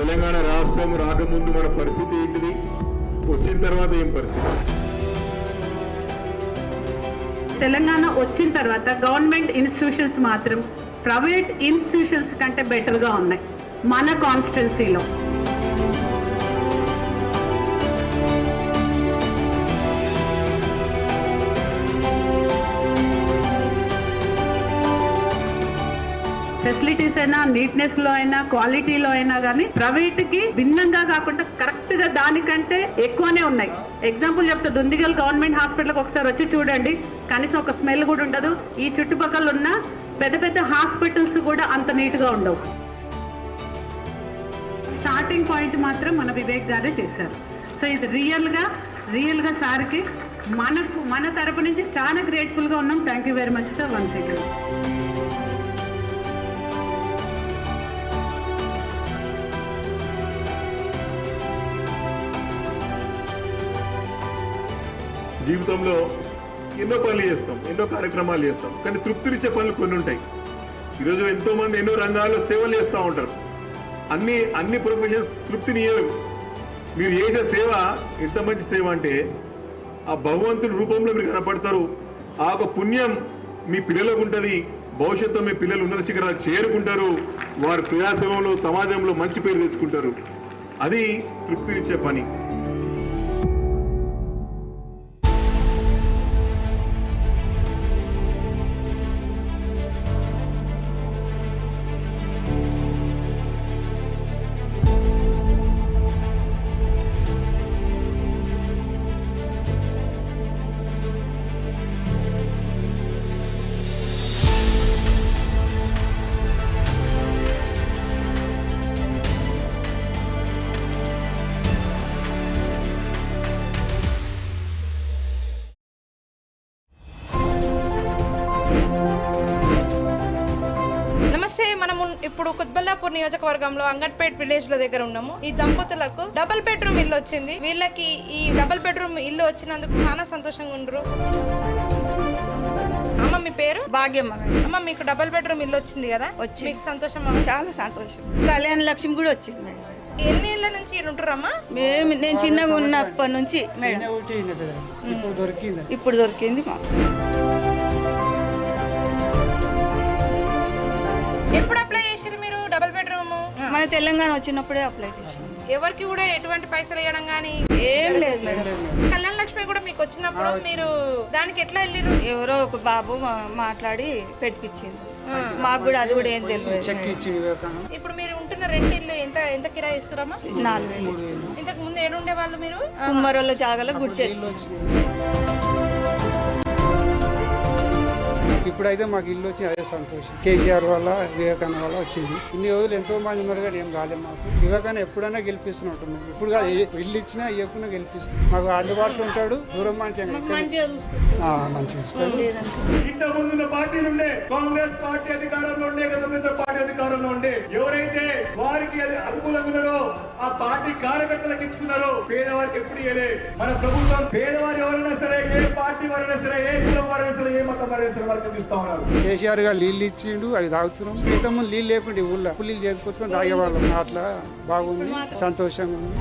తెలంగాణ రాష్ట్రం రాకముందు మన పరిస్థితి ఏంటిది, వచ్చిన తర్వాత ఏం పరిస్థితి? తెలంగాణ వచ్చిన తర్వాత గవర్నమెంట్ ఇన్స్టిట్యూషన్స్ మాత్రం ప్రైవేట్ ఇన్స్టిట్యూషన్స్ కంటే బెటర్గా ఉన్నాయి మన కాన్స్టిట్యున్సీలో. ఫెసిలిటీస్ అయినా, నీట్నెస్లో అయినా, క్వాలిటీలో అయినా కానీ ప్రైవేట్కి భిన్నంగా కాకుండా కరెక్ట్గా దానికంటే ఎక్కువనే ఉన్నాయి. ఎగ్జాంపుల్ చెప్తా, దుందిగల్ గవర్నమెంట్ హాస్పిటల్కి ఒకసారి వచ్చి చూడండి, కనీసం ఒక స్మెల్ కూడా ఉండదు. ఈ చుట్టుపక్కల ఉన్న పెద్ద పెద్ద హాస్పిటల్స్ కూడా అంత నీట్గా ఉండవు. స్టార్టింగ్ పాయింట్ మాత్రం మన వివేక్ గారే చేశారు. సో ఇది రియల్గా సార్కి మన తరపు నుంచి చాలా గ్రేట్ఫుల్గా ఉన్నాం. Thank you very much sir. Once again జీవితంలో ఎన్నో పనులు చేస్తాం, ఎన్నో కార్యక్రమాలు చేస్తాం, కానీ తృప్తినిచ్చే పనులు కొన్ని ఉంటాయి. ఈరోజు ఎంతోమంది ఎన్నో రంగాల్లో సేవలు చేస్తూ ఉంటారు. అన్ని ప్రొఫెషన్స్ తృప్తినియలేవు. మీరు చేసే సేవ ఎంత మంచి సేవ అంటే ఆ భగవంతుడి రూపంలో మీరు కనపడతారు. ఆ ఒక పుణ్యం మీ పిల్లలకు ఉంటుంది. భవిష్యత్తులో మీ పిల్లలు ఉన్నత శిఖరాలు చేరుకుంటారు. వారి ప్రజాసేవలో సమాజంలో మంచి పేరు తెచ్చుకుంటారు. అది తృప్తినిచ్చే పని. ఇప్పుడు కుత్బల్లాపూర్ నియోజకవర్గంలో అంగట్పేట్ విలేజ్ లో దగ్గర ఉన్నాము. ఈ దంపతులకు డబుల్ బెడ్రూమ్ ఇల్లు వచ్చింది. వీళ్ళకి ఈ డబుల్ బెడ్రూమ్ ఇల్లు వచ్చినందుకు చాలా సంతోషంగా ఉండరు. అమ్మ మీ పేరు? భాగ్యమ్మ. అమ్మ మీకు డబుల్ బెడ్రూమ్ ఇల్లు వచ్చింది కదా, వచ్చి మీకు సంతోషం? చాలా సంతోషం. కళ్యాణ లక్ష్మి కూడా వచ్చింది మేడం. ఎన్ని ఇళ్ళ నుంచి ఉంటున్నారమ్మా? నేను చిన్నగా ఉన్నప్పటి నుంచి మేడం. ఇప్పుడు దొరికింది మాకు. ఎప్పుడు అప్లై చేసారు మీరు డబుల్ బెడ్రూమ్? మన తెలంగాణ వచ్చినప్పుడే అప్లై చేసాను. ఎవరికి కూడా ఎటువంటి పైసలు ఇవ్వడం గానీ ఏం లేదు మేడం. కళ్యాణ లక్ష్మి కూడా మీకు వచ్చినప్పుడు మీరు దానికి ఎట్లా వెళ్ళారు? ఎవరో ఒక బాబు మాట్లాడి పెట్టిపించింది. మాకు కూడా అది కూడా ఏం తెలియదు. ఇప్పుడు మీరు ఉంటున్న రెంట్ ఇల్లు ఎంత కిరాయి ఇస్తారమ్మా? 4,000 ఇస్తున్నాం. ఇంతకు ముందు ఏడుండే వాళ్ళు మీరు? కుమ్మరోళ్ళ జాగాలో గుడి చేసుకున్నాం. ఇప్పుడైతే మాకు ఇల్లు వచ్చి అదే సంతోషం. కేసీఆర్ వల్ల, వివేకానంద వల్ల వచ్చింది. ఇన్ని రోజులు ఎంతో మంది ఉన్నారు కానీ ఏం రాలేదు మాకు. వివేకానంద ఎప్పుడైనా గెలిపిస్తున్నట్టు ఇప్పుడు కాదు, ఇల్లు ఇచ్చినా ఇవ్వకుండా గెలిపిస్తుంది. మాకు అందుబాటులో ఉంటాడు. దూరం మంచిగా ఇస్తాడు. ఇంతకుముందు పార్టీలు ఉండే, కాంగ్రెస్ పార్టీ అధికారంలో ఉండే, గత పార్టీ అధికారంలో ఉండే, ఎవరైతే వారికి అనుకూలంగా ఉన్నారో ఆ పార్టీ కార్యకర్తలకు ఇచ్చుకున్నారో పేదవారికి ఎప్పుడు ఇవ్వలే. మన ప్రభుత్వం పేదవారు ఎవరైనా సరే, ఏ పార్టీ వారైనా సరే, ఏ కులం వారైనా సరే, ఏ మతం వారైనా సరే వారికి కేసీఆర్ గారు నీళ్ళు ఇచ్చిండు, అవి తాగుతున్నాం. ఇంతకుముందు నీళ్ళు లేకుండా ఊళ్ళో పుల్లీలు చేసుకొచ్చుకొని తాగేవాళ్ళం. అట్లా బాగుంది, సంతోషంగా ఉంది.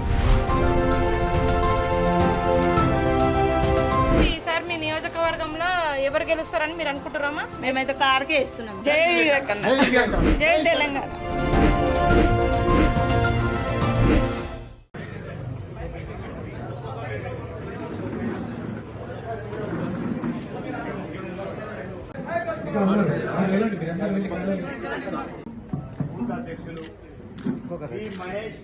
ఈసారి మీ నియోజకవర్గంలో ఎవరు గెలుస్తారని మీరు అనుకుంటున్నామా? మేమైతే కారుకే ఇస్తున్నాం. జై వివేకానంద, జై తెలంగాణ. అధ్యక్షులు మహేష్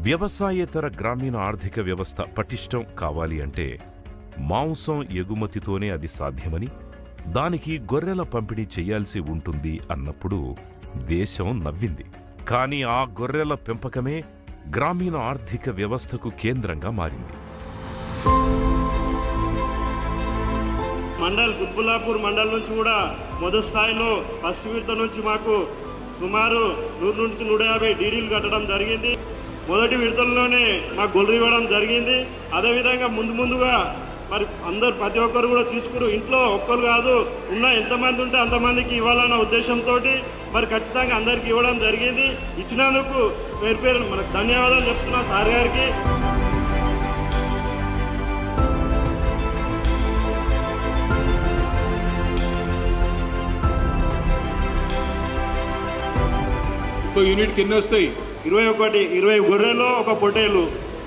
వ్యవసాయేతర గ్రామీణ ఆర్థిక వ్యవస్థ పటిష్టం కావాలి అంటే మాంసం ఎగుమతితోనే అది సాధ్యమని, దానికి గొర్రెల పంపిణీ చెయ్యాల్సి ఉంటుంది అన్నప్పుడు దేశం నవ్వింది. కానీ ఆ గొర్రెల పెంపకమే గ్రామీణ ఆర్థిక వ్యవస్థకు కేంద్రంగా మారింది. కుత్బుల్లాపూర్ మండల్ నుంచి కూడా మొదటి స్థాయిలో ఫస్ట్ విడత నుంచి మాకు సుమారు 100 నుంచి 150 డీడీలు కట్టడం జరిగింది. మొదటి విడతల్లోనే మాకు గొర్రెలు ఇవ్వడం జరిగింది. అదేవిధంగా ముందుగా మరి ప్రతి ఒక్కరు కూడా తీసుకురు. ఇంట్లో ఒక్కరు కాదు, ఉన్న ఎంతమంది ఉంటే అంతమందికి ఇవ్వాలన్న ఉద్దేశంతో మరి ఖచ్చితంగా అందరికి ఇవ్వడం జరిగింది. ఇచ్చినందుకు పేరు మనకు ధన్యవాదాలు చెప్తున్నా సార్ గారికి. యూనిట్కి ఎన్ని వస్తాయి? 20 గొర్రెలు, 1 పొట్టేలు.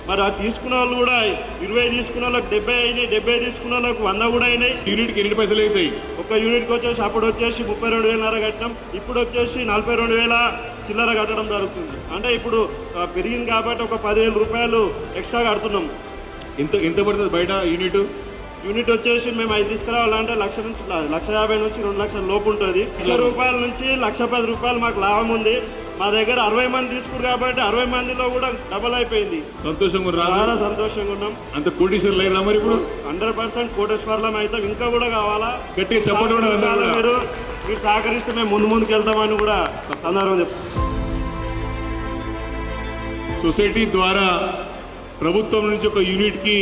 మరి అది తీసుకున్న వాళ్ళు కూడా 20 తీసుకున్న వాళ్ళకి 70 అయినాయి, 70 తీసుకున్న వాళ్ళకి 100 కూడా అయినాయి. యూనిట్కి ఎన్ని పైసలు అవుతాయి? ఒక యూనిట్కి వచ్చేసి అప్పుడు వచ్చేసి 32,500 కట్టడం, ఇప్పుడు వచ్చేసి 42,000 చిల్లర కట్టడం జరుగుతుంది. అంటే ఇప్పుడు పెరిగింది కాబట్టి ఒక 10,000 రూపాయలు ఎక్స్ట్రా కడుతున్నాం. ఎంత పడుతుంది బయట యూనిట్ వచ్చేసి మేము 5 తీసుకురావాలంటే 1,50,000 నుంచి 2 లక్షల లోపు ఉంటుంది. 1,00,000 రూపాయల నుంచి 1,10,000 రూపాయలు మాకు లాభం ఉంది. మా దగ్గర 60 మంది తీసుకురు కాబట్టి 60 మందిలో కూడా డబల్ అయిపోయింది. చాలా సంతోషంగా ఉన్నాం. అంత కోటీశ్వర్లు అయినా మరి ఇప్పుడు 100% కోటేశ్వర్లం అయితే ఇంకా కూడా కావాలా. గట్టిగా చెప్పండి. మీరు సహకరిస్తే మేము ముందుకు వెళ్తామని కూడా సందర్భం చెప్తాం. సొసైటీ ద్వారా ప్రభుత్వం నుంచి ఒక యూనిట్కి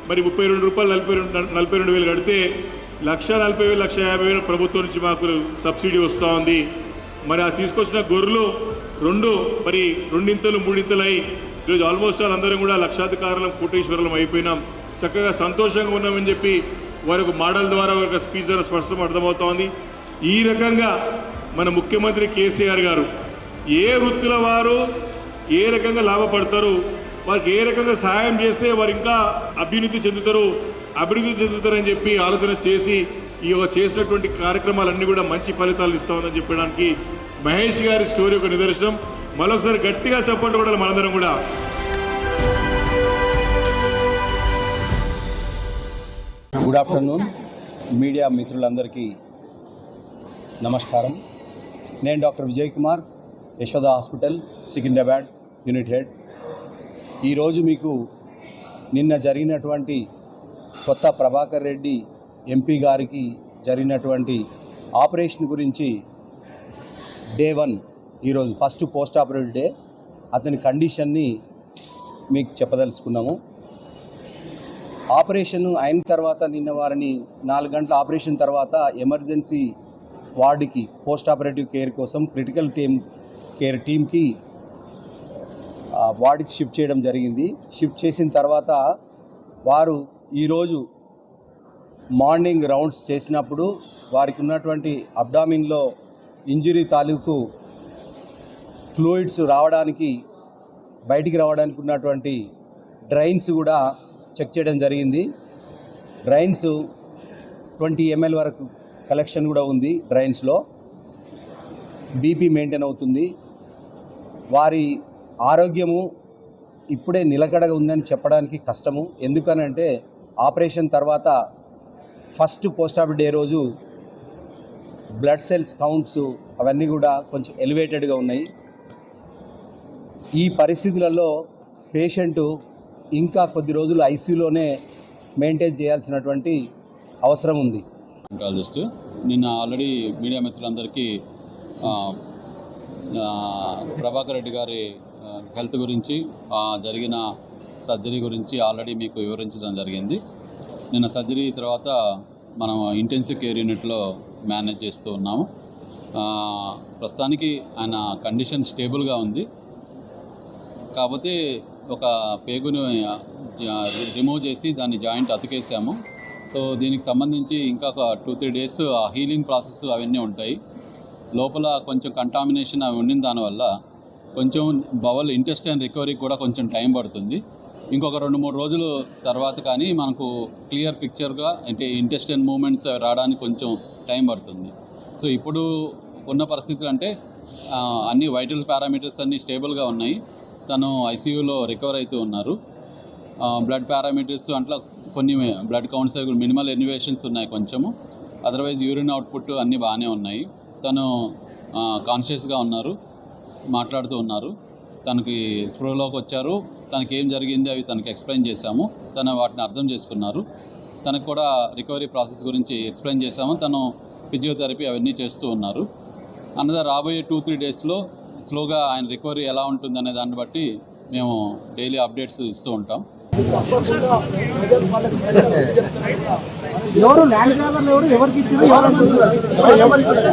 మరి 32 రూపాయలు 42,000 కడితే 1,40,000 1,50,000 ప్రభుత్వం నుంచి మాకు సబ్సిడీ వస్తూ ఉంది. మరి ఆ తీసుకొచ్చిన గొర్రెలు మరి రెండింతలు మూడింతలు అయి ఈరోజు ఆల్మోస్ట్ అందరం కూడా లక్షాధికారులం కోటీశ్వరులం అయిపోయినాం. చక్కగా సంతోషంగా ఉన్నామని చెప్పి వారి ఒక మోడల్ ద్వారా ఒక స్పీచ్ ద్వారా స్పష్టం అర్థమవుతోంది. ఈ రకంగా మన ముఖ్యమంత్రి కేసీఆర్ గారు ఏ వృత్తుల వారు ఏ రకంగా లాభపడతారు, వారికి ఏ రకంగా సహాయం చేస్తే వారు ఇంకా అభివృద్ధి చెందుతారని చెప్పి ఆలోచన చేసి ఈ చేసినటువంటి కార్యక్రమాలన్నీ కూడా మంచి ఫలితాలు ఇస్తామని చెప్పడానికి మహేష్ గారి స్టోరీ ఒక నిదర్శనం. మరొకసారి గట్టిగా చెప్పండి కూడా మనందరం కూడా. గుడ్ ఆఫ్టర్నూన్ మీడియా మిత్రులందరికీ నమస్కారం. నేను doctor Vijay Kumar, Yashoda hospital Secunderabad unit head. ఈరోజు మీకు నిన్న జరిగినటువంటి కొత్త ప్రభాకర్ రెడ్డి ఎంపీ గారికి జరిగినటువంటి ఆపరేషన్ గురించి డే 1 ఈరోజు ఫస్ట్ పోస్ట్ ఆపరేటివ్ డే అతని కండిషన్ని మీకు చెప్పదలుచుకున్నాము. ఆపరేషన్ అయిన తర్వాత నిన్న వారిని 4 గంటల ఆపరేషన్ తర్వాత ఎమర్జెన్సీ వార్డుకి పోస్ట్ ఆపరేటివ్ కేర్ కోసం క్రిటికల్ కేర్ టీమ్కి వార్డుకి షిఫ్ట్ చేయడం జరిగింది. షిఫ్ట్ చేసిన తర్వాత వారు ఈరోజు మార్నింగ్ రౌండ్స్ చేసినప్పుడు వారికి ఉన్నటువంటి అబ్డామిన్లో ఇంజురీ తాలూకు ఫ్లూయిడ్స్ బయటికి రావడానికి ఉన్నటువంటి డ్రైన్స్ కూడా చెక్ చేయడం జరిగింది. డ్రైన్స్ 20 ml వరకు కలెక్షన్ కూడా ఉంది. డ్రైన్స్లో బీపీ మెయింటైన్ అవుతుంది. వారి ఆరోగ్యము ఇప్పుడే నిలకడగా ఉందని చెప్పడానికి కష్టము. ఎందుకనంటే ఆపరేషన్ తర్వాత ఫస్ట్ పోస్ట్ ఆపరేటివ్ డే రోజు బ్లడ్ సెల్స్ కౌంట్స్ అవన్నీ కూడా కొంచెం ఎలివేటెడ్గా ఉన్నాయి. ఈ పరిస్థితులలో పేషెంటు ఇంకా కొద్ది రోజులు ఐసీయూలోనే మెయింటైన్ చేయాల్సినటువంటి అవసరం ఉంది. ఆంకాలజిస్ట్ నిన్న ఆల్రెడీ మీడియా మిత్రులందరికీ ప్రభాకర్ రెడ్డి గారి హెల్త్ గురించి జరిగిన సర్జరీ గురించి ఆల్రెడీ మీకు వివరించడం జరిగింది. నిన్న సర్జరీ తర్వాత మనం ఇంటెన్సివ్ కేర్ యూనిట్లో మేనేజ్ చేస్తూ ఉన్నాము. ప్రస్తుతానికి ఆయన కండిషన్ స్టేబుల్గా ఉంది. కాకపోతే ఒక పేగును రిమూవ్ చేసి దాన్ని జాయింట్ అతికేసాము. సో దీనికి సంబంధించి ఇంకా ఒక 2-3 డేస్ హీలింగ్ ప్రాసెస్ అవన్నీ ఉంటాయి. లోపల కొంచెం కంటామినేషన్ అవి ఉండిన దానివల్ల కొంచెం బవల్ ఇంటెస్టైన్ రికవరీకి కూడా కొంచెం టైం పడుతుంది. ఇంకొక 2-3 రోజుల తర్వాత కానీ మనకు క్లియర్ పిక్చర్గా అంటే ఇంటెస్టైన్ మూమెంట్స్ రావడానికి కొంచెం టైం పడుతుంది. సో ఇప్పుడు ఉన్న పరిస్థితులు అంటే అన్ని వైటల్ పారామీటర్స్ అన్నీ స్టేబుల్గా ఉన్నాయి. తను ఐసీయూలో రికవర్ అవుతూ ఉన్నారు. బ్లడ్ పారామీటర్స్ అట్లా కొన్ని బ్లడ్ కౌంట్స్ మినిమల్ ఎలివేషన్స్ ఉన్నాయి కొంచెము, అదర్వైజ్ యూరిన్ అవుట్పుట్ అన్నీ బాగానే ఉన్నాయి. తను కాన్షియస్గా ఉన్నారు, మాట్లాడుతూ ఉన్నారు. తనకి స్పృహలోకి వచ్చారు. తనకి ఏం జరిగింది అవి తనకి ఎక్స్ప్లెయిన్ చేశాము. తను వాటిని అర్థం చేసుకున్నారు. తనకు కూడా రికవరీ ప్రాసెస్ గురించి ఎక్స్ప్లెయిన్ చేశాము. తను ఫిజియోథెరపీ అవన్నీ చేస్తూ ఉన్నారు. అనదర్ రాబోయే 2-3 డేస్లో స్లోగా ఆయన రికవరీ ఎలా ఉంటుంది అనే దాన్ని బట్టి మేము డైలీ అప్డేట్స్ ఇస్తూ ఉంటాం. ఎవరు ల్యాండ్ గ్రాబర్లు ఎవరికి ఇచ్చారు,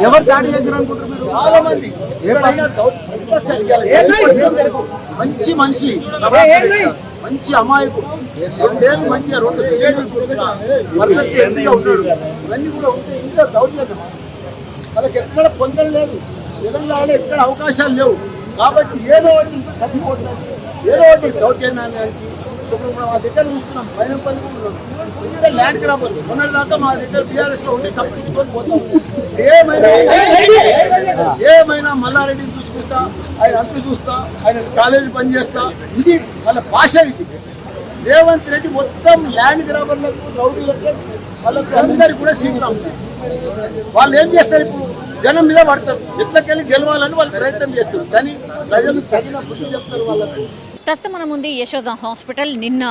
ఎవరు దాడి చేశారు అనుకుంటున్నారు? చాలా మంది. మంచి మనిషి, మంచి అమాయకుడు, 2 ఏళ్ళు మంచిగా 2 ఎంపీగా ఉన్నాడు. ఇవన్నీ కూడా ఉంటే ఇంకా దౌర్జన్యం. వాళ్ళకి ఎక్కడ పొందడం లేదు, తెలంగాణలో ఎక్కడ అవకాశాలు లేవు. కాబట్టి ఏదో ఒకటి తప్పిపోతున్నారు, ఏదో ఒకటి దౌర్జన్యానికి. మా దగ్గర చూస్తున్నాం, పైన ల్యాండ్ గ్రాబర్ మొన్నటిదాకా మా దగ్గర బీఆర్ఎస్లో ఉండి తప్పించుకొని పోతాం. ఏమైనా మల్లారెడ్డిని చూసుకుంటా, ఆయన అంత చూస్తా, ఆయన కాలేజీ పనిచేస్తా, ఇది వాళ్ళ భాష. ఇది రేవంత్ రెడ్డి మొత్తం ల్యాండ్ గ్రాబర్లకు, రౌడీలకు, వాళ్ళకి అందరికీ కూడా సీట్లు. వాళ్ళు ఏం చేస్తారు, ఇప్పుడు జనం మీద పడతారు, ఎట్లకెళ్ళి గెలవాలని వాళ్ళు ప్రయత్నం చేస్తారు. కానీ ప్రజలు తగిన బుద్ధి చెప్తారు వాళ్ళకు. ప్రస్తుతం మన ముందు యశోద హాస్పిటల్. నిన్న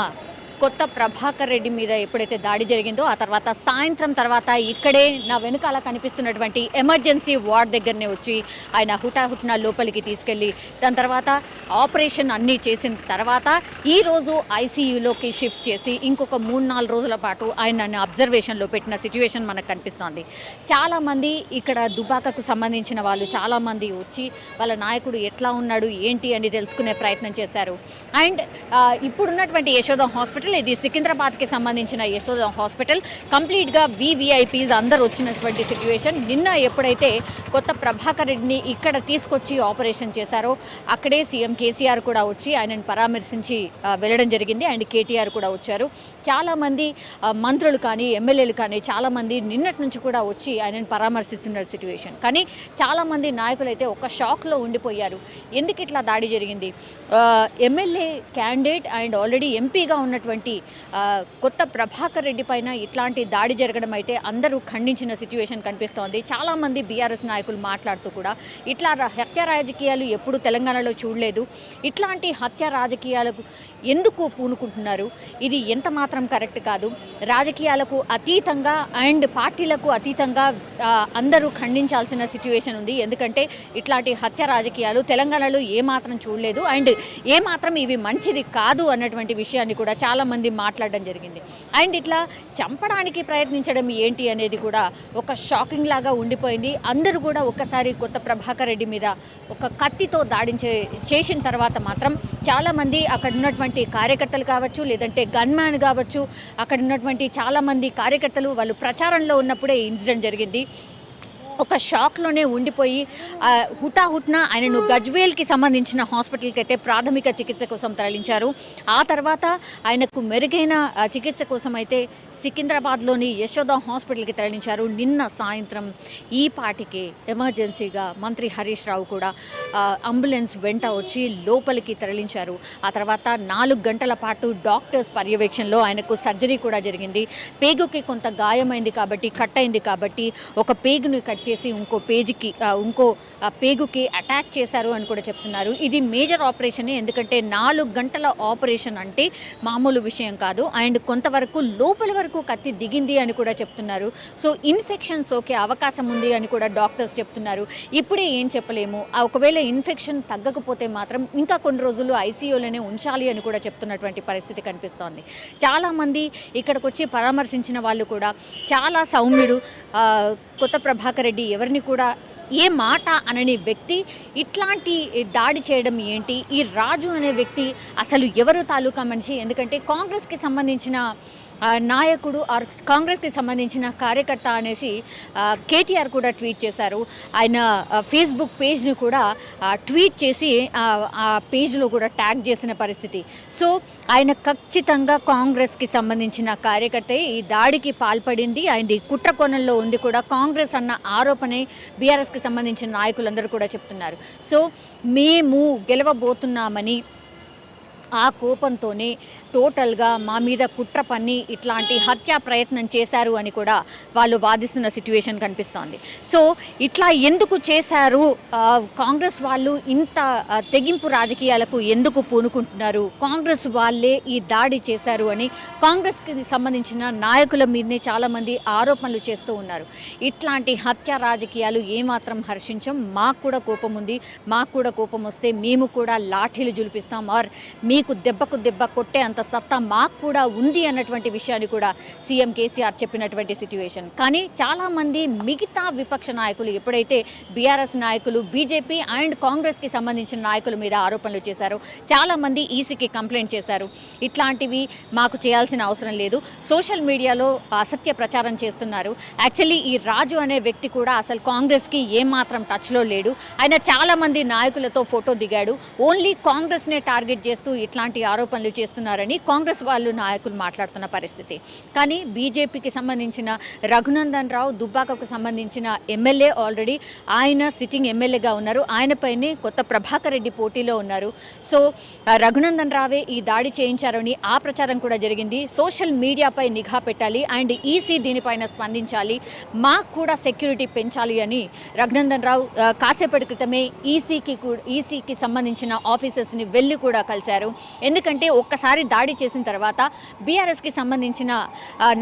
కొత్త ప్రభాకర్ రెడ్డి మీద ఎప్పుడైతే దాడి జరిగిందో ఆ తర్వాత సాయంత్రం తర్వాత ఇక్కడే నా వెనుకాల కనిపిస్తున్నటువంటి ఎమర్జెన్సీ వార్డ్ దగ్గరనే వచ్చి ఆయన హుటాహుటిన లోపలికి తీసుకెళ్ళి దాని తర్వాత ఆపరేషన్ అన్నీ చేసిన తర్వాత ఈరోజు ఐసీయూలోకి షిఫ్ట్ చేసి ఇంకొక 3-4 రోజుల పాటు ఆయన అబ్జర్వేషన్లో పెట్టిన సిచ్యువేషన్ మనకు కనిపిస్తోంది. చాలామంది ఇక్కడ దుబాకకు సంబంధించిన వాళ్ళు చాలామంది వచ్చి వాళ్ళ నాయకుడు ఎట్లా ఉన్నాడు ఏంటి అని తెలుసుకునే ప్రయత్నం చేశారు. అండ్ ఇప్పుడున్నటువంటి యశోద హాస్పిటల్, ఇది సికింద్రాబాద్కి సంబంధించిన యశోద హాస్పిటల్, కంప్లీట్గా VVIPs అందరు వచ్చినటువంటి సిచ్యువేషన్. నిన్న ఎప్పుడైతే కొత్త ప్రభాకర్ రెడ్డిని ఇక్కడ తీసుకొచ్చి ఆపరేషన్ చేశారో అక్కడే సీఎం కేసీఆర్ కూడా వచ్చి ఆయనను పరామర్శించి వెళ్ళడం జరిగింది. అండ్ కేటీఆర్ కూడా వచ్చారు. చాలామంది మంత్రులు కానీ ఎమ్మెల్యేలు కానీ చాలామంది నిన్నటి నుంచి కూడా వచ్చి ఆయనను పరామర్శిస్తున్న సిచ్యువేషన్. కానీ చాలామంది నాయకులు అయితే ఒక షాక్లో ఉండిపోయారు. ఎందుకు ఇట్లా దాడి జరిగింది? ఎమ్మెల్యే క్యాండిడేట్ అండ్ ఆల్రెడీ ఎంపీగా ఉన్నటువంటి కొత్త ప్రభాకర్ రెడ్డి పైన ఇట్లాంటి దాడి జరగడం అయితే అందరూ ఖండించిన సిచ్యువేషన్ కనిపిస్తోంది. చాలామంది బీఆర్ఎస్ నాయకులు మాట్లాడుతూ కూడా ఇట్లా హత్య రాజకీయాలు ఎప్పుడు తెలంగాణలో చూడలేదు, ఇట్లాంటి హత్య రాజకీయాలకు ఎందుకు పూనుకుంటున్నారు, ఇది ఎంత మాత్రం కరెక్ట్ కాదు, రాజకీయాలకు అతీతంగా అండ్ పార్టీలకు అతీతంగా అందరూ ఖండించాల్సిన సిచ్యువేషన్ ఉంది. ఎందుకంటే ఇట్లాంటి హత్య రాజకీయాలు తెలంగాణలో ఏమాత్రం చూడలేదు అండ్ ఏమాత్రం ఇవి మంచిది కాదు అన్నటువంటి విషయాన్ని కూడా చాలామంది మాట్లాడడం జరిగింది. అండ్ ఇట్లా చంపడానికి ప్రయత్నించడం ఏంటి అనేది కూడా ఒక షాకింగ్ లాగా ఉండిపోయింది. అందరూ కూడా ఒక్కసారి కొత్త ప్రభాకర్ రెడ్డి మీద ఒక కత్తితో దాడి చేసిన తర్వాత మాత్రం చాలామంది అక్కడ ఉన్నటువంటి కార్యకర్తలు కావచ్చు, లేదంటే గన్మ్యాన్ కావచ్చు, అక్కడ ఉన్నటువంటి చాలామంది కార్యకర్తలు వాళ్ళు ప్రచారంలో ఉన్నప్పుడే ఇన్సిడెంట్ జరిగింది. ఒక షాక్లోనే ఉండిపోయి హుటాహుట్న ఆయనను గజ్వేల్కి సంబంధించిన హాస్పిటల్కి అయితే ప్రాథమిక చికిత్స కోసం తరలించారు. ఆ తర్వాత ఆయనకు మెరుగైన చికిత్స కోసం అయితే సికింద్రాబాద్లోని యశోద హాస్పిటల్కి తరలించారు. నిన్న సాయంత్రం ఈ పాటికి ఎమర్జెన్సీగా మంత్రి హరీష్ రావు కూడా అంబులెన్స్ వెంట వచ్చి లోపలికి తరలించారు. ఆ తర్వాత 4 గంటల పాటు డాక్టర్స్ పర్యవేక్షణలో ఆయనకు సర్జరీ కూడా జరిగింది. పేగుకి కొంత గాయమైంది కాబట్టి, కట్ అయింది కాబట్టి ఒక పేగును కట్ చేసి ఇంకో పేగుకి అటాచ్ చేశారు అని కూడా చెప్తున్నారు. ఇది మేజర్ ఆపరేషనే, ఎందుకంటే 4 గంటల ఆపరేషన్ అంటే మామూలు విషయం కాదు. అండ్ కొంతవరకు లోపల వరకు కత్తి దిగింది అని కూడా చెప్తున్నారు. సో ఇన్ఫెక్షన్ సోకే అవకాశం ఉంది అని కూడా డాక్టర్స్ చెప్తున్నారు. ఇప్పుడే ఏం చెప్పలేము, ఒకవేళ ఇన్ఫెక్షన్ తగ్గకపోతే మాత్రం ఇంకా కొన్ని రోజులు ఐసీయూలోనే ఉంచాలి అని కూడా చెప్తున్నటువంటి పరిస్థితి కనిపిస్తోంది. చాలామంది ఇక్కడికి వచ్చి పరామర్శించిన వాళ్ళు కూడా చాలా సౌమ్యుడు కొత్త ప్రభాకర్ రెడ్డి, ఎవరిని కూడా ఏ మాట అనని వ్యక్తి ఇట్లాంటి దాడి చేయడం ఏంటి, ఈ రాజు అనే వ్యక్తి అసలు ఎవరు తాలూకా మనిషి, ఎందుకంటే కాంగ్రెస్కి సంబంధించిన నాయకుడు ఆర్ కాంగ్రెస్కి సంబంధించిన కార్యకర్త అనేసి కేటీఆర్ కూడా ట్వీట్ చేశారు. ఆయన ఫేస్బుక్ పేజ్ని కూడా ట్వీట్ చేసి ఆ పేజ్లో కూడా ట్యాగ్ చేసిన పరిస్థితి. సో ఆయన ఖచ్చితంగా కాంగ్రెస్కి సంబంధించిన కార్యకర్త ఈ దాడికి పాల్పడింది. ఆయన కుట్ర కోణంలో ఉంది కూడా కాంగ్రెస్ అన్న ఆరోపణే బీఆర్ఎస్కి సంబంధించిన నాయకులందరూ కూడా చెప్తున్నారు. సో మేము గెలవబోతున్నామని ఆ కోపంతోనే టోటల్గా మా మీద కుట్ర పన్ని ఇట్లాంటి హత్యా ప్రయత్నం చేశారు అని కూడా వాళ్ళు వాదిస్తున్న సిట్యుయేషన్ కనిపిస్తోంది. సో ఇట్లా ఎందుకు చేశారు, కాంగ్రెస్ వాళ్ళు ఇంత తెగింపు రాజకీయాలకు ఎందుకు పూనుకుంటున్నారు, కాంగ్రెస్ వాళ్ళే ఈ దాడి చేశారు అని కాంగ్రెస్కి సంబంధించిన నాయకుల మీదనే చాలామంది ఆరోపణలు చేస్తూ ఉన్నారు. ఇట్లాంటి హత్యా రాజకీయాలు ఏమాత్రం హర్షించం, మాకు కూడా కోపం ఉంది, మాకు కూడా కోపం వస్తే మేము కూడా లాఠీలు జులిపిస్తాం, ఆర్ మీకు దెబ్బకు దెబ్బ కొట్టే అంత సత్తా మాకు కూడా ఉంది అన్నటువంటి విషయాన్ని కూడా సీఎం కేసీఆర్ చెప్పినటువంటి సిట్యుయేషన్. కానీ చాలామంది మిగతా విపక్ష నాయకులు ఎప్పుడైతే బీఆర్ఎస్ నాయకులు, బీజేపీ అండ్ కాంగ్రెస్కి సంబంధించిన నాయకుల మీద ఆరోపణలు చేశారు, చాలామంది ఈసీకి కంప్లైంట్ చేశారు. ఇట్లాంటివి మాకు చేయాల్సిన అవసరం లేదు, సోషల్ మీడియాలో అసత్య ప్రచారం చేస్తున్నారు. యాక్చువల్లీ ఈ రాజు అనే వ్యక్తి కూడా అసలు కాంగ్రెస్కి ఏమాత్రం టచ్లో లేడు. ఆయన చాలామంది నాయకులతో ఫోటో దిగాడు. ఓన్లీ కాంగ్రెస్నే టార్గెట్ చేస్తూ ఇట్లాంటి ఆరోపణలు చేస్తున్నారని కాంగ్రెస్ వాళ్ళు నాయకులు మాట్లాడుతున్న పరిస్థితి. కానీ బీజేపీకి సంబంధించిన రఘునందన్ రావు, దుబ్బాకకు సంబంధించిన ఎమ్మెల్యే, ఆల్రెడీ ఆయన సిట్టింగ్ ఎమ్మెల్యేగా ఉన్నారు, ఆయనపైనే కొత్త ప్రభాకర్ రెడ్డి పోటీలో ఉన్నారు. సో రఘునందన్ రావే ఈ దాడి చేయించారని ఆ ప్రచారం కూడా జరిగింది. సోషల్ మీడియాపై నిఘా పెట్టాలి అండ్ ఈసీ దీనిపైన స్పందించాలి, మాకు కూడా సెక్యూరిటీ పెంచాలి అని రఘునందన్ రావు కాసేపటి క్రితమే ఈసీకి సంబంధించిన ఆఫీసర్స్ని వెళ్ళి కూడా కలిశారు. ఎందుకంటే ఒక్కసారి దాడి చేసిన తర్వాత బీఆర్ఎస్కి సంబంధించిన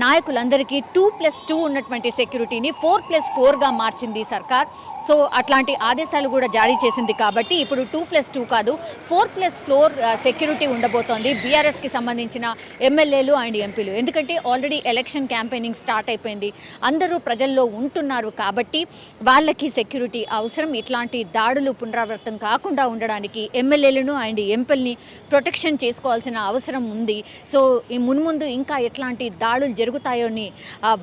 నాయకులందరికీ 2+2 ఉన్నటువంటి సెక్యూరిటీని 4+4గా మార్చింది సర్కార్. సో అట్లాంటి ఆదేశాలు కూడా జారీ చేసింది కాబట్టి ఇప్పుడు 2+2 కాదు 4+4 సెక్యూరిటీ ఉండబోతోంది బీఆర్ఎస్కి సంబంధించిన ఎమ్మెల్యేలు అండ్ ఎంపీలు. ఎందుకంటే ఆల్రెడీ ఎలక్షన్ క్యాంపెయినింగ్ స్టార్ట్ అయిపోయింది, అందరూ ప్రజల్లో ఉంటున్నారు కాబట్టి వాళ్ళకి సెక్యూరిటీ అవసరం. ఇట్లాంటి దాడులు పునరావృతం కాకుండా ఉండడానికి ఎమ్మెల్యేలను అండ్ ఎంపీలని ప్రొటెక్షన్ చేసుకోవాల్సిన అవసరం ఉంది. సో ఈ మున్ముందు ఇంకా ఎట్లాంటి దాడులు జరుగుతాయో అని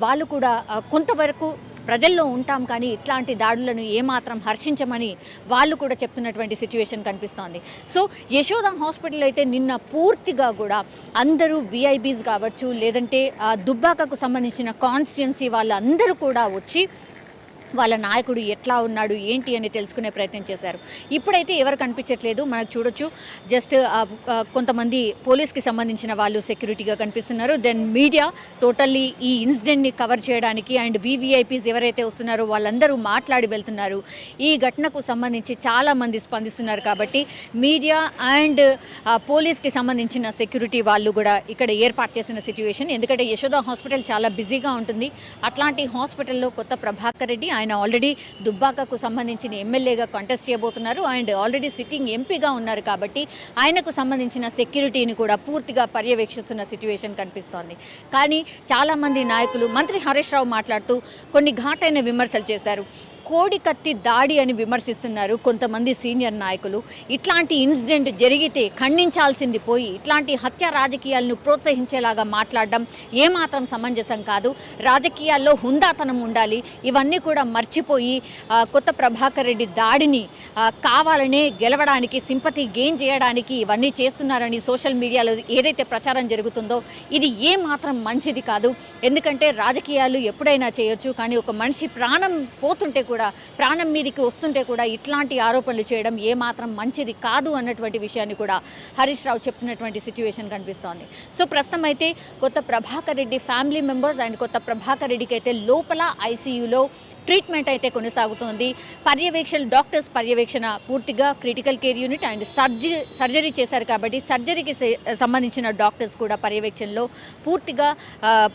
వాళ్ళు కూడా కొంతవరకు ప్రజల్లో ఉంటాం కానీ ఇట్లాంటి దాడులను ఏమాత్రం హర్షించమని వాళ్ళు కూడా చెప్తున్నటువంటి సిచ్యువేషన్ కనిపిస్తోంది. సో యశోద హాస్పిటల్ అయితే నిన్న పూర్తిగా కూడా అందరూ విఐబీస్ కావచ్చు, లేదంటే దుబ్బాకకు సంబంధించిన కాన్స్టిట్యున్సీ వాళ్ళందరూ కూడా వచ్చి వాళ్ళ నాయకుడు ఎట్లా ఉన్నాడు ఏంటి అని తెలుసుకునే ప్రయత్నం చేశారు. ఇప్పుడైతే ఎవరు కనిపించట్లేదు, మనకు చూడొచ్చు జస్ట్ కొంతమంది పోలీస్కి సంబంధించిన వాళ్ళు సెక్యూరిటీగా కనిపిస్తున్నారు. దెన్ మీడియా టోటల్లీ ఈ ఇన్సిడెంట్ని కవర్ చేయడానికి అండ్ వివిఐపీస్ ఎవరైతే వస్తున్నారో వాళ్ళందరూ మాట్లాడి వెళ్తున్నారు. ఈ ఘటనకు సంబంధించి చాలామంది స్పందిస్తున్నారు కాబట్టి మీడియా అండ్ పోలీస్కి సంబంధించిన సెక్యూరిటీ వాళ్ళు కూడా ఇక్కడ ఏర్పాటు చేసిన సిచ్యువేషన్. ఎందుకంటే యశోద హాస్పిటల్ చాలా బిజీగా ఉంటుంది. అట్లాంటి హాస్పిటల్లో కొత్త ప్రభాకర్ రెడ్డి ఆయన ఆల్రెడీ దుబ్బాకకు సంబంధించిన ఎమ్మెల్యేగా కంటెస్ట్ చేయబోతున్నారు అండ్ ఆల్రెడీ సిట్టింగ్ ఎంపీగా ఉన్నారు కాబట్టి ఆయనకు సంబంధించిన సెక్యూరిటీని కూడా పూర్తిగా పర్యవేక్షిస్తున్న సిచ్యువేషన్ కనిపిస్తోంది. కానీ చాలామంది నాయకులు, మంత్రి హరీష్ రావు మాట్లాడుతూ కొన్ని ఘాటైన విమర్శలు చేశారు. కోడి కత్తి దాడి అని విమర్శిస్తున్నారు కొంతమంది సీనియర్ నాయకులు. ఇట్లాంటి ఇన్సిడెంట్ జరిగితే ఖండించాల్సింది పోయి ఇట్లాంటి హత్య రాజకీయాలను ప్రోత్సహించేలాగా మాట్లాడడం ఏమాత్రం సమంజసం కాదు. రాజకీయాల్లో హుందాతనం ఉండాలి. ఇవన్నీ కూడా మర్చిపోయి కొత్త ప్రభాకర్ రెడ్డి దాడిని కావాలనే గెలవడానికి, సింపతి గెయిన్ చేయడానికి ఇవన్నీ చేస్తున్నారని సోషల్ మీడియాలో ఏదైతే ప్రచారం జరుగుతుందో ఇది ఏమాత్రం మంచిది కాదు. ఎందుకంటే రాజకీయాలు ఎప్పుడైనా చేయొచ్చు, కానీ ఒక మనిషి ప్రాణం పోతుంటే కూడా, ప్రాణం మీదకి వస్తుంటే కూడా ఇట్లాంటి ఆరోపణలు చేయడం ఏమాత్రం మంచిది కాదు అన్నటువంటి విషయాన్ని కూడా హరీష్ రావు చెప్పినటువంటి సిచ్యువేషన్ కనిపిస్తోంది. సో ప్రస్తుతం అయితే కొత్త Prabhakar Reddy family members and కొత్త ప్రభాకర్ రెడ్డికి అయితే లోపల ఐసీయూలో ట్రీట్మెంట్ అయితే కొనసాగుతోంది. డాక్టర్స్ పర్యవేక్షణ పూర్తిగా critical care unit and surgery చేశారు కాబట్టి సర్జరీకి సంబంధించిన డాక్టర్స్ కూడా పర్యవేక్షణలో పూర్తిగా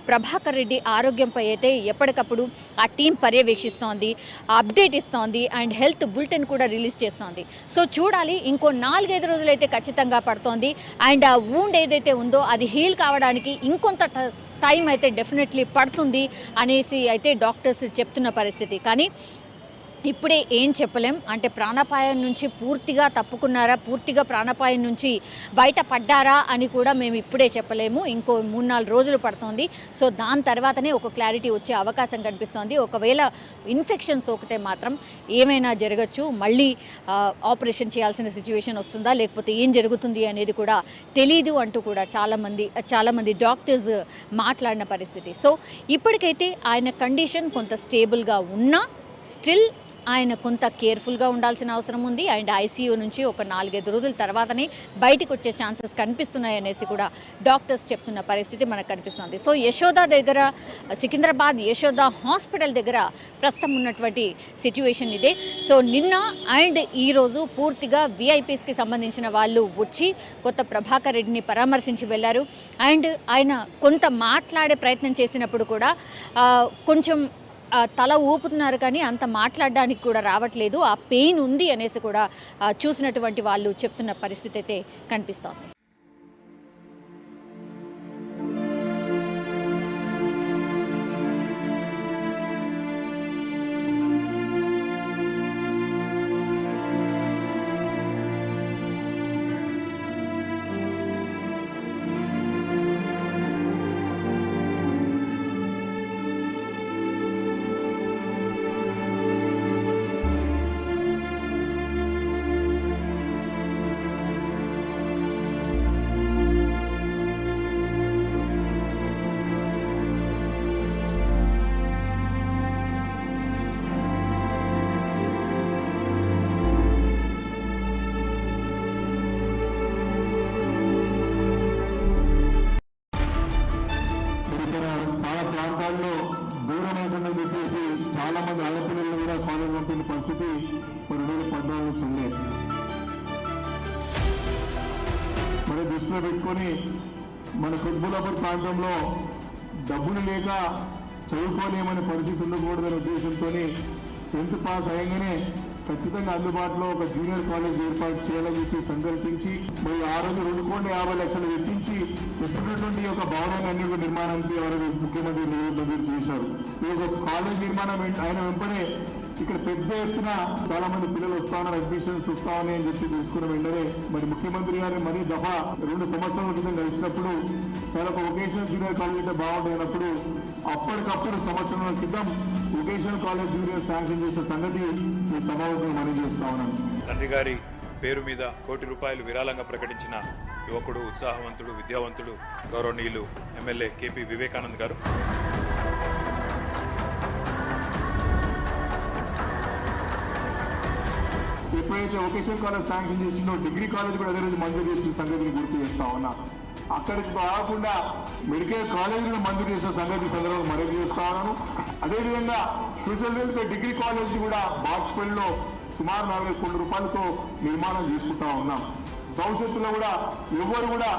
ప్రభాకర్ రెడ్డి ఆరోగ్యంపై అయితే ఎప్పటికప్పుడు ఆ టీం పర్యవేక్షిస్తోంది, అప్డేట్ ఇస్తోంది అండ్ హెల్త్ బులెటిన్ కూడా రిలీజ్ చేస్తోంది. సో చూడాలి, ఇంకో 4-5 రోజులైతే ఖచ్చితంగా పడుతోంది అండ్ ఆ వూండ్ ఏదైతే ఉందో అది హీల్ కావడానికి ఇంకొంత టైం అయితే డెఫినెట్లీ పడుతుంది అనేసి అయితే డాక్టర్స్ చెప్తున్న పరిస్థితి. కానీ ఇప్పుడే ఏం చెప్పలేం, అంటే ప్రాణాపాయం నుంచి పూర్తిగా తప్పుకున్నారా, పూర్తిగా ప్రాణాపాయం నుంచి బయటపడ్డారా అని కూడా మేము ఇప్పుడే చెప్పలేము. ఇంకో 3-4 రోజులు పడుతుంది. సో దాని తర్వాతనే ఒక క్లారిటీ వచ్చే అవకాశం కనిపిస్తోంది. ఒకవేళ ఇన్ఫెక్షన్ సోకితే మాత్రం ఏమైనా జరగచ్చు, మళ్ళీ ఆపరేషన్ చేయాల్సిన సిచ్యువేషన్ వస్తుందా లేకపోతే ఏం జరుగుతుంది అనేది కూడా తెలీదు అంటూ కూడా చాలామంది డాక్టర్స్ మాట్లాడిన పరిస్థితి. సో ఇప్పటికైతే ఆయన కండిషన్ కొంత స్టేబుల్గా ఉన్నా స్టిల్ ఆయన కొంత కేర్ఫుల్గా ఉండాల్సిన అవసరం ఉంది. అండ్ ఐసీయూ నుంచి ఒక 4-5 రోజుల తర్వాతనే బయటకు వచ్చే ఛాన్సెస్ కనిపిస్తున్నాయి అనేసి కూడా డాక్టర్స్ చెప్తున్న పరిస్థితి మనకు కనిపిస్తుంది. సో యశోద దగ్గర, సికింద్రాబాద్ యశోద హాస్పిటల్ దగ్గర ప్రస్తుతం ఉన్నటువంటి సిచ్యువేషన్ ఇదే. సో నిన్న అండ్ ఈరోజు పూర్తిగా విఐపీస్కి సంబంధించిన వాళ్ళు వచ్చి కొత్త ప్రభాకర్ రెడ్డిని పరామర్శించి వెళ్ళారు. అండ్ ఆయన కొంత మాట్లాడే ప్రయత్నం చేసినప్పుడు కూడా కొంచెం తల ఊపుతున్నారు, కానీ అంత మాట్లాడడానికి కూడా రావట్లేదు. ఆ పెయిన్ ఉంది అనేసి కూడా చూసినటువంటి వాళ్ళు చెప్తున్న పరిస్థితి అయితే కనిపిస్తోంది. ప్రాంతాల్లో దూరం అవుతుందని చెప్పేసి చాలా మంది ఆడపిల్లలు కూడా కాలేజ్ పంపిన పరిస్థితి 2014 నుంచి ఉంది. మరి దృష్టిలో పెట్టుకొని మన కుత్బులాపూర్ ప్రాంతంలో డబ్బులు లేక చదువుకోలేమనే పరిస్థితి ఉండకూడదనే ఉద్దేశంతో 10th పాస్ అయ్యగానే ఖచ్చితంగా అందుబాటులో ఒక జూనియర్ కాలేజ్ ఏర్పాటు చేయాలని చెప్పి సంకల్పించి మరి ఆ రోజు 2,50 లక్షలు వెచ్చించి ఇప్పుడున్నటువంటి ఒక భవనాన్ని అన్ని నిర్మాణానికి ఎవరు ముఖ్యమంత్రి మంజూరు చేశారు. ఈ యొక్క కాలేజ్ నిర్మాణం ఆయన వెంపడే ఇక్కడ పెద్ద ఎత్తున చాలా మంది పిల్లలు వస్తా ఉన్నారు, అడ్మిషన్స్ వస్తామని అని చెప్పి తెలుసుకున్న వెంటనే మరి ముఖ్యమంత్రి గారిని మరీ దఫా 2 సంవత్సరాల క్రితం కలిసినప్పుడు చాలా ఒక వొకేషనల్ జూనియర్ కాలేజ్ అయితే బాగుంటుంది అన్నప్పుడు అప్పటికప్పుడు సంవత్సరాల క్రితం వొకేషనల్ కాలేజ్ జూనియర్ శాంక్షన్ చేసిన సంగతి ఈ సమావేశంలో మనం చేస్తా ఉన్నాను. తండ్రి గారి పేరు మీద ₹1 కోటి విరాళంగా ప్రకటించిన యువకుడు, ఉత్సాహవంతుడు, విద్యావంతుడు, గౌరవనీయులు ఎమ్మెల్యే కేపీ వివేకానంద్ గారు. ఎప్పుడైతే వొకేషనల్ కాలేజ్ శాంక్షన్ చేసిందో డిగ్రీ కాలేజ్ కూడా అదే రోజు మంజూరు చేసిన సంగతిని గుర్తు చేస్తా ఉన్నా. అక్కడికి కాకుండా మెడికల్ కాలేజీలను మంజూరు చేసిన సంగతి సందర్భంగా మరొక చేస్తా ఉన్నాను. అదేవిధంగా సోషల్ వెల్ఫేర్ డిగ్రీ కాలేజ్ కూడా బాక్స్పల్లిలో సుమారు ₹40 కోట్లతో నిర్మాణం చేసుకుంటా ఉన్నాం. భవిష్యత్తులో కూడా ఎవరు కూడా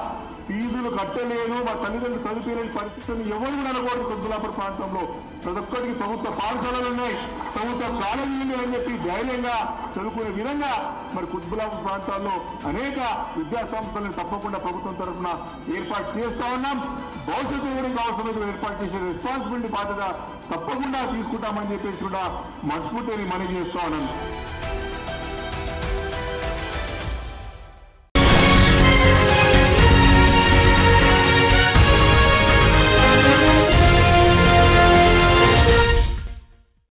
ఫీజులు కట్టలేదు, మా తల్లిదండ్రులు చదువుకోలేని పరిస్థితులను ఎవరు కూడా అనకూడదు. కుత్బులాపూర్ ప్రాంతంలో ప్రతి ఒక్కరికి ప్రభుత్వ పాఠశాలలు ఉన్నాయి, ప్రభుత్వ కాలేజీలు ఉన్నాయని చెప్పి ధైర్యంగా చదువుకునే విధంగా మరి కుత్బులాపూర్ ప్రాంతాల్లో అనేక విద్యా సంస్థలను తప్పకుండా ప్రభుత్వం తరఫున ఏర్పాటు చేస్తా ఉన్నాం. భవిష్యత్తు గురించి అవసరం ఏర్పాటు చేసే రెస్పాన్సిబిలిటీ బాధ్యత తప్పకుండా తీసుకుంటామని చెప్పేసి కూడా మనస్ఫూర్తిని మనవి చేస్తా ఉన్నాను.